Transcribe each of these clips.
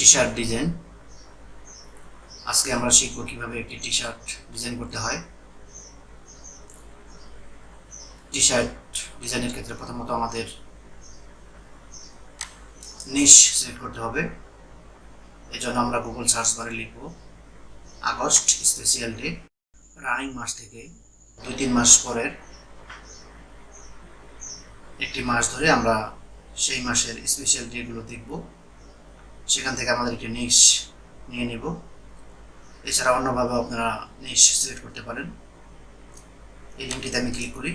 T-shirt design. আজকে আমরা শিখব কিভাবে একটি টি-শার্ট ডিজাইন করতে হয়। টি-শার্ট ডিজাইনের ক্ষেত্রে প্রথমত আমাদের নিশ সিলেক্ট করতে হবে। এজন্য আমরা গুগল সার্চ বারে লিখব আগস্ট স্পেশাল ডে। রানিং মাস থেকে 2-3 মাস পরের একটি মাস ধরে আমরা সেই মাসের স্পেশাল ডেগুলো দেখব। সেখান থেকে আমাদের একটি নিশ নিয়ে নিব। এছাড়া অন্যভাবে আপনারা নিশ সিলেক্ট করতে পারেন। এই লিঙ্কটিতে আমি ক্লিক করি।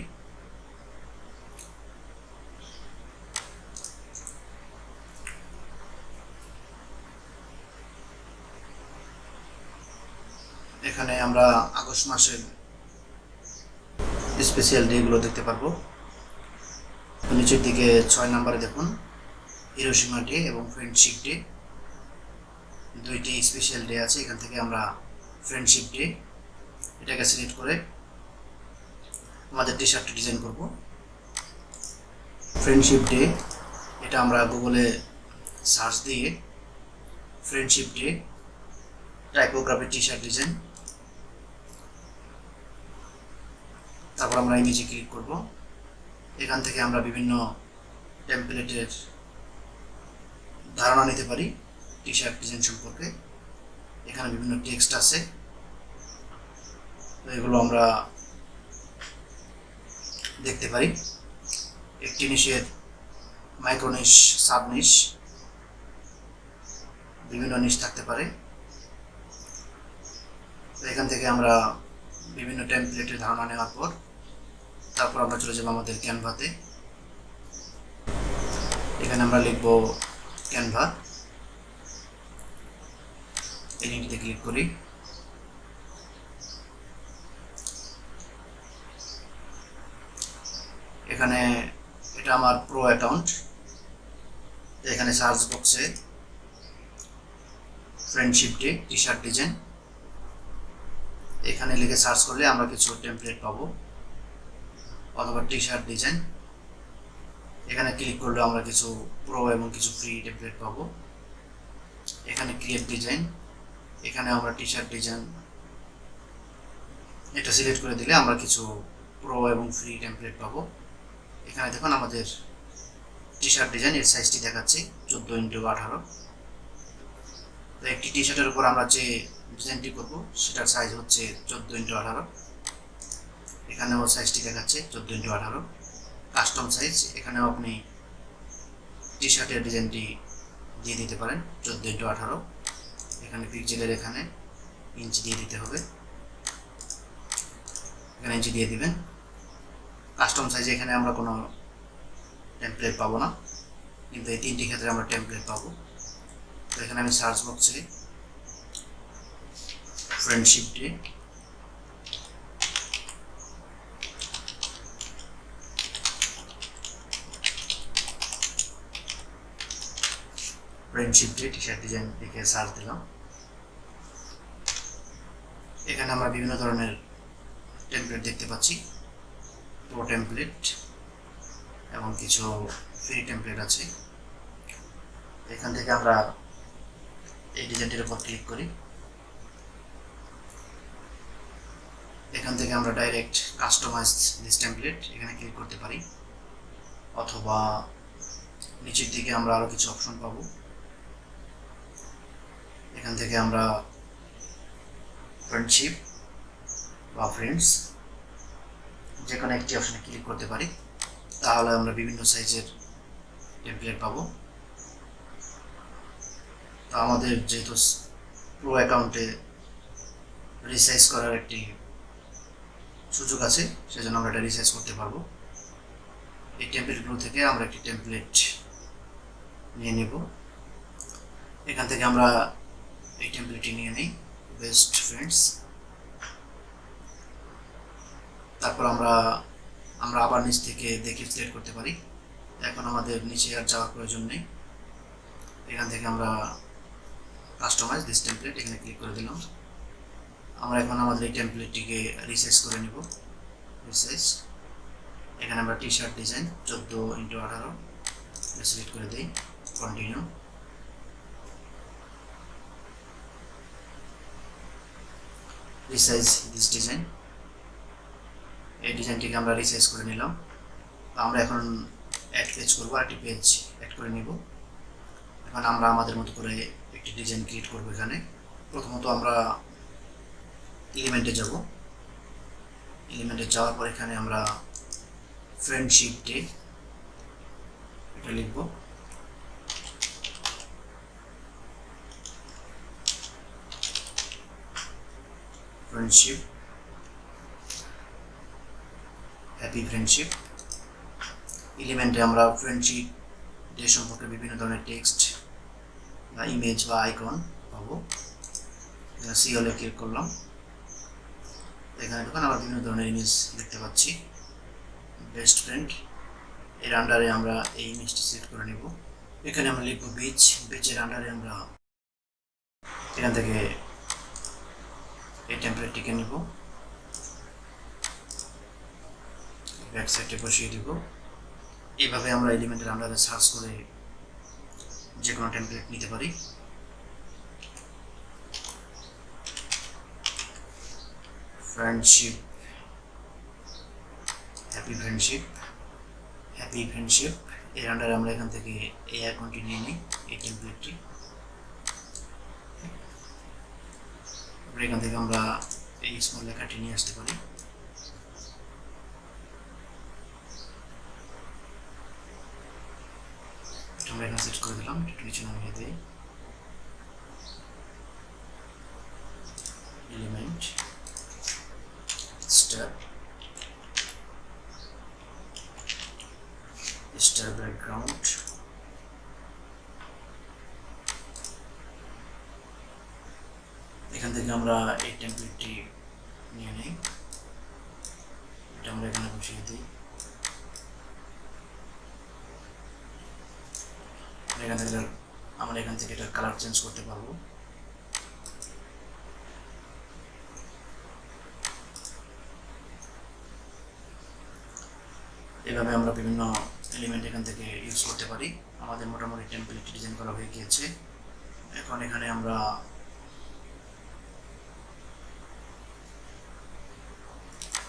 এখানে আমরা আগস্ট মাসের স্পেশাল ডেগুলো দেখতে পারবো। নিচের দিকে 6 নম্বরে দেখুন হিরোশিমা ডে এবং ফ্রেন্ডশিপ ডে, দুইটি স্পেশাল ডে আছে। এখান থেকে আমরা ফ্রেন্ডশিপ ডে এটাকে সিলেক্ট করে আমাদের টি শার্টটি ডিজাইন করব। ফ্রেন্ডশিপ ডে এটা আমরা গুগলে সার্চ দিয়ে friendship day typography T shirt design, তারপর আমরা ইমেজে ক্লিক করব। এখান থেকে আমরা বিভিন্ন টেমপ্লেটের ধারণা নিতে পারি টি শার্ট ডিজাইন সম্পর্কে। এখানে বিভিন্ন টেক্সট আছে, এগুলো আমরা দেখতে পারি। একটি নিশের মাইক্রোনিশ, সাবনিশ, বিভিন্ন নিশ থাকতে পারে। এখান থেকে আমরা বিভিন্ন টেমপ্লেটের ধারণা নেওয়ার পর তারপর আমরা চলে যাব আমাদের ক্যানভাতে। এখানে আমরা লিখব ক্যানভা। এই লিঙ্কটিতে ক্লিক করি। এখানে এটা আমার প্রো অ্যাকাউন্ট। এখানে সার্চ বক্সে friendship day T shirt design এখানে লিখে সার্চ করলে আমরা কিছু টেমপ্লেট পাবো, অথবা টি শার্ট ডিজাইন এখানে ক্লিক করলে আমরা কিছু প্রো এবং কিছু ফ্রি টেমপ্লেট পাবো। এখানে ক্রিয়েট ডিজাইন, এখানে আমরা টি শার্ট ডিজাইন এটা সিলেক্ট করে দিলে আমরা কিছু প্রো এবং ফ্রি টেমপ্লেট পাবো। এখানে দেখুন আমাদের টি শার্ট ডিজাইন এর সাইজটি দেখাচ্ছে 14x18। তো একটি টি শার্টের উপর আমরা যে ডিজাইনটি করব সেটার সাইজ হচ্ছে 14x18। এখানেও সাইজটি দেখাচ্ছে 14x18 কাস্টম সাইজ। এখানেও আপনি টি শার্টের ডিজাইনটি দিয়ে দিতে পারেন 14x18। এখানে পিক্সেলের এখানে ইঞ্চি দিয়ে দিতে হবে, এখানে ইঞ্চি দিয়ে দিবেন। কাস্টম সাইজে এখানে আমরা কোনো টেমপ্লেট পাবো না, কিন্তু এই তিনটি ক্ষেত্রে আমরা টেমপ্লেট পাবো। তো এখানে আমি সার্চ বক্সে friendship day T shirt design লিখে সার্চ দিলাম। এখানে আমরা বিভিন্ন ধরনের টেমপ্লেট দেখতে পাচ্ছি, প্রো টেমপ্লেট এবং কিছু ফ্রি টেমপ্লেট আছে। এখান থেকে আমরা এই ডিজাইনটির উপর ক্লিক করি। এখান থেকে আমরা ডাইরেক্ট কাস্টমাইজ দিস টেমপ্লেট এখানে ক্লিক করতে পারি, অথবা নিচের দিকে আমরা আরো কিছু অপশন পাবো। এখান থেকে আমরা ফ্রেন্ডশিপ বা ফ্রেন্ডস যে কোনো একটি অপশনে ক্লিক করতে পারি, তাহলে আমরা বিভিন্ন সাইজের টেমপ্লেট পাবো। তো আমাদের যেহেতু প্রো অ্যাকাউন্টে রিসাইজ করার একটি সুযোগ আছে, সেজন্য আমরা এটা রিসাইজ করতে পারবো। এই টেমপ্লেটগুলো থেকে আমরা একটি টেমপ্লেট নিয়ে নেব। এখান থেকে আমরা এই টেমপ্লেটটি নিয়ে নিই, বেস্ট ফ্রেন্ডস। তারপর আমরা আবার নিচ থেকে দেখে সিলেক্ট করতে পারি। এখন আমাদের নিচে আর যাওয়ার প্রয়োজন নেই। এখান থেকে আমরা কাস্টমাইজ দিস টেমপ্লেট এখানে ক্লিক করে দিলাম। আমরা এখন আমাদের এই টেমপ্লেটটিকে রিসাইজ করে নেব। রিসাইজ, এখানে আমরা T shirt design 14x18 select করে দিই, কন্টিনিউ। Resize this design. এই ডিজাইনটিকে আমরা রিসাইজ করে নিলাম। আমরা এখন অ্যাড পেজ করবো, আরেকটি পেজ অ্যাড করে নিব। এখন আমরা আমাদের মতো করে একটি ডিজাইন ক্রিয়েট করবো। এখানে প্রথমত আমরা এলিমেন্টে যাব। এলিমেন্টে যাওয়ার পর এখানে আমরা ফ্রেন্ডশিপ ডে এটা লিখব। Friendship, happy friendship. এলিমেন্টে আমরা ফ্রেন্ডশিপ ডে সম্পর্কে বিভিন্ন ধরনের টেক্সট বা ইমেজ বা আইকন পাবো। সিওলে ক্লিক করলাম, এখানে ঢুকান আমরা বিভিন্ন ধরনের ইমেজ দেখতে পাচ্ছি। বেস্ট ফ্রেন্ড এর আন্ডারে আমরা এই ইমেজটি সিলেক্ট করে নেব। এখানে আমরা লিখব বিচ। বিচের আন্ডারে আমরা এখান থেকে এই টেমপ্লেটটিকে নিব, ব্যাক সাইডে বসিয়ে দিব। এইভাবে আমরা এলিমেন্টের আন্ডারে সার্চ করে যে কোনো টেমপ্লেট নিতে পারি। Friendship, happy friendship, happy friendship এর আন্ডারে আমরা এখান থেকে এই আইকনটি নিয়ে নিই, এই টেমপ্লেটটি। এখান থেকে আমরা এই স্মল লেখাটি নিয়ে আসতে পারি। আমরা এখানে সেট করে দিলাম, একটু নিচে নামিয়ে দিই। এলিমেন্ট, স্টার, স্টার ব্যাকগ্রাউন্ড, এখান থেকে আমরা এই টেমপ্লেটটি নিয়ে নিই, এটা আমরা এখানে বসিয়ে দিই। আমরা এখান থেকে এটার কালার চেঞ্জ করতে পারবো। এভাবে আমরা বিভিন্ন এলিমেন্ট এখান থেকে ইউজ করতে পারি। আমাদের মোটামুটি টেমপ্লেট ডিজাইন করা হয়ে গিয়েছে। এখন এখানে আমরা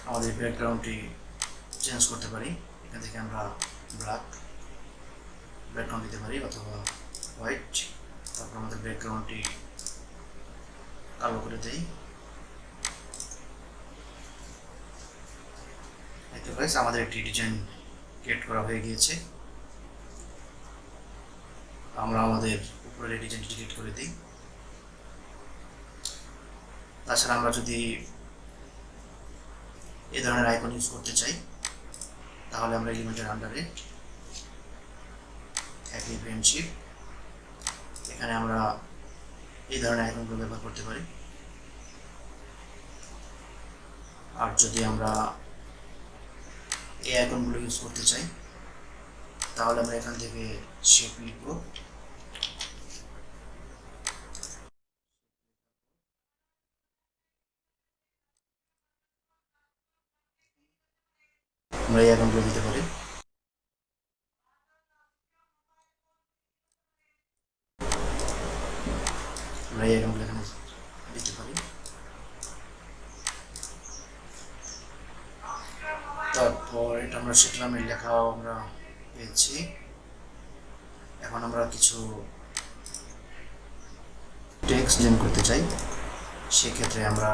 আমাদের ব্যাকগ্রাউন্ডটি চেঞ্জ করতে পারি। এখান থেকে আমরা ব্ল্যাক ব্যাকগ্রাউন্ড দিতে পারি অথবা হোয়াইট। তারপর আমাদের ব্যাকগ্রাউন্ডটি কালো করে দেই। এতে গাইস আমাদের একটি ডিজাইন ক্রিয়েট করা হয়ে গিয়েছে। আমরা আমাদের উপরের ডিজাইনটি ডিলিট করে দিই। তাছাড়া আমরা যদি এই ধরনের আইকন ইউজ করতে চাই তাহলে আমরা এলিমেন্টের আন্ডারে হ্যাপি ফ্রেন্ডশিপ, এখানে আমরা এই ধরনের আইকনগুলো ব্যবহার করতে পারি। আর যদি আমরা এই আইকনগুলো ইউজ করতে চাই তাহলে আমরা এখান থেকে শেপ লিখব। আমরা এই আইকনগুলো দিতে পারি। আমরা এই আইকনগুলো এখানে দিতে পারি। তারপর এটা আমরা শিখলাম, এর লেখাও আমরা পেয়েছি। এখন আমরা কিছু টেক্সট জেন করতে চাই, সেক্ষেত্রে আমরা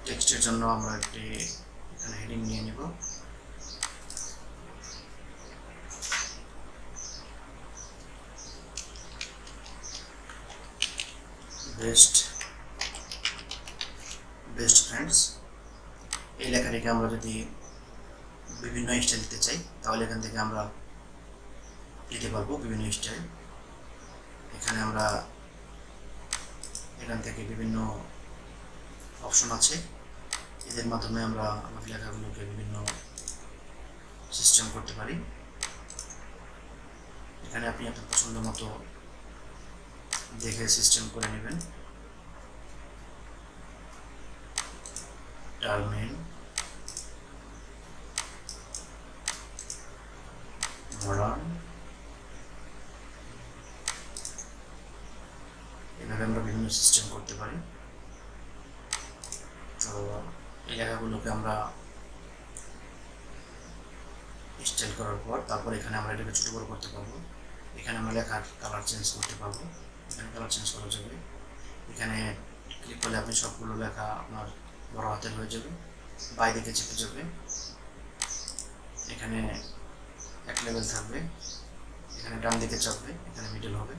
টেক্সটের জন্য আমরা একটি এখানে হেডিং নিয়ে নেব। বেস্ট ফ্রেন্ডস এই লেখাটিকে আমরা যদি বিভিন্ন স্টাইল দিতে চাই তাহলে এখান থেকে আমরা দিতে পারবো বিভিন্ন স্টাইল। এখানে আমরা এখান থেকে বিভিন্ন অপশন আছে, এদের মাধ্যমে আমরা আমাদের লেখাগুলোকে বিভিন্ন সিস্টেম করতে পারি। এখানে আপনি আপনার পছন্দ মতো দেখে সিস্টেম করে নেবেন। টার্মেন, মডার্ন, এভাবে আমরা বিভিন্ন সিস্টেম করতে পারি। তো এই লেখাগুলোকে আমরা স্টাইল করার পর তারপর এখানে আমরা এটাকে ছোটো বড়ো করতে পারবো। এখানে আমরা লেখার কালার চেঞ্জ করতে পারবো, এখানে কালার চেঞ্জ করা যাবে। এখানে ক্লিক করলে আপনি সবগুলো লেখা আপনার বড় হাতের হয়ে যাবে, বাই দিকে চেপে যাবে, এখানে এক লেভেল থাকবে, এখানে ডান দিকে চাপবে, এখানে মিডল হবে।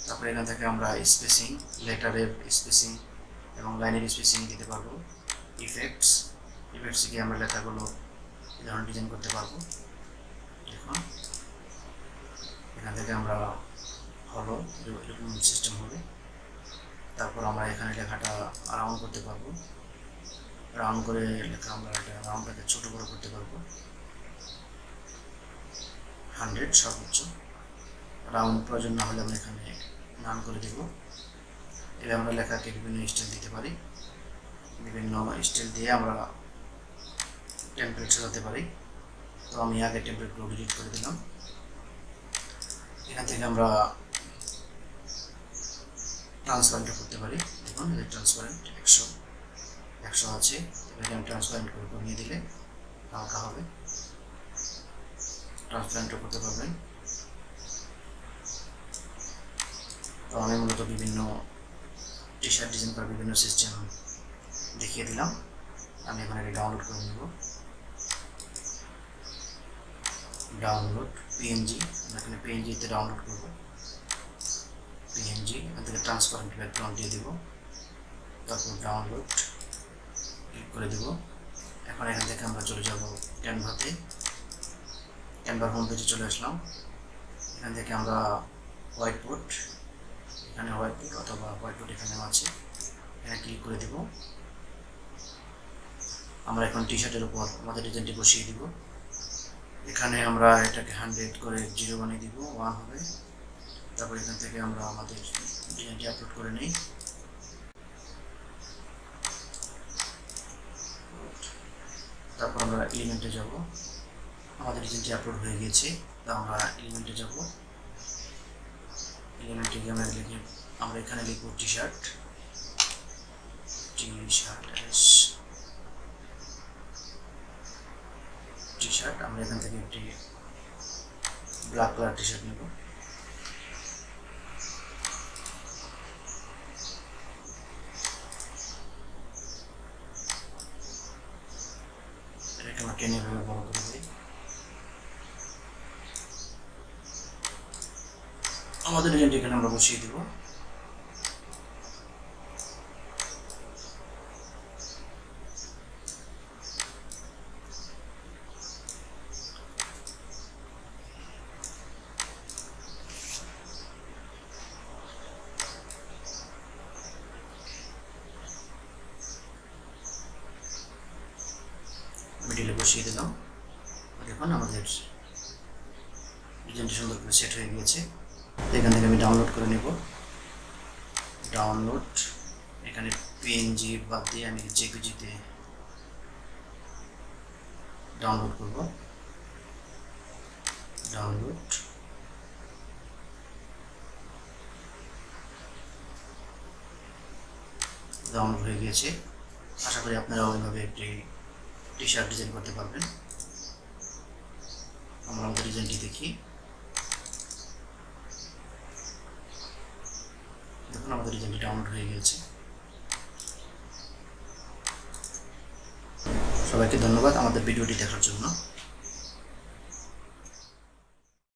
তারপরে এখান থেকে আমরা স্পেসিং, লেটারের স্পেসিং এবং লাইনের স্পেসিং দিতে পারবো। ইফেক্টসে গিয়ে আমরা লেখাগুলো এই ধরনের ডিজাইন করতে পারবো। দেখুন এখান থেকে আমরা হলো এরকম সিস্টেম হবে। তারপর আমরা এখানে লেখাটা রাউন্ড করতে পারবো, রাউন্ড করে লেখা আমরা এটা রাউন্ডটাকে ছোটো বড়ো করতে পারবো। 100 সর্বোচ্চ, রাউন্ড প্রয়োজন না হলে আমরা এখানে নান করে দেব। এবার আমরা লেখাকে বিভিন্ন স্টাইল দিতে পারি, বিভিন্ন স্টাইল দিয়ে আমরা টেমপ্লেট সাজাতে পারি। তো আমি আগে টেমপ্লেটগুলো ডিলিট করে দিলাম। এখান থেকে আমরা ট্রান্সপারেন্টও করতে পারি। দেখুন এই ট্রান্সপারেন্ট 100 আছে, এখানে আমি ট্রান্সপারেন্ট করে কমিয়ে দিলে হালকা হবে। ট্রান্সপারেন্টও করতে পারবেন। তো আমি মূলত বিভিন্ন টি শার্ট ডিজাইন করার বিভিন্ন সিস্টেম দেখিয়ে দিলাম। আমি এখানে ডাউনলোড করে নেব। ডাউনলোড পিএনজি, এখানে পিএনজিতে ডাউনলোড করব। পিএনজি এখান থেকে ট্রান্সপারেন্ট ব্যাকগ্রাউন্ড দিয়ে দেব, তারপর ডাউনলোড ক্লিক করে দেব। এখন এখান থেকে আমরা চলে যাব ক্যানভাতে, ক্যানভার হোম পেজে চলে আসলাম। এখান থেকে আমরা হোয়াইট বোর্ড, এখানে হোয়াইট বোর্ড অথবা হোয়াইট বোর্ড এখানে আছে, এখানে ক্লিক করে দেব। আমরা এখন টি শার্টের উপর আমাদের ডিজাইনটি বসিয়ে দিব। এখানে আমরা এটাকে 100 করে 0 বানিয়ে দিব, 1 হবে। তারপর এখান থেকে আমরা আমাদের ডিজাইনটি আপলোড করে নিই। তারপর আমরা এলিমেন্টে যাব, আমাদের ডিজাইনটি আপলোড হয়ে গিয়েছে। তো আমরা এলিমেন্টে যাব, এলিমেন্টে গিয়ে আমরা এখানে লিখব টি শার্ট, আমরা এখান থেকে একটি ব্ল্যাক কালার টি শার্ট নেব। এটাকে আমরা টেনে ভাবে বড় করে দিই। আমাদের ডিজাইনটি এখানে আমরা বসিয়ে দেব। মিডিলে বসিয়ে দিলাম। দেখুন আমাদের ডিজাইনটি সুন্দর করে সেট হয়ে গিয়েছে। এখান থেকে আমি ডাউনলোড করে নেব। ডাউনলোড, এখানে পিএনজি বাদ দিয়ে আমি জেপিজিতে ডাউনলোড করব। ডাউনলোড, ডাউনলোড হয়ে গিয়েছে। আশা করি আপনারা ওইভাবে একটি টি শার্ট ডিজাইন করতে পারবেন। আমরা আমাদের ডিজাইনটি দেখি। দেখুন আমাদের ডিজাইনটি ডাউনলোড হয়ে গিয়েছে। সবাইকে ধন্যবাদ আমাদের ভিডিওটি দেখার জন্য।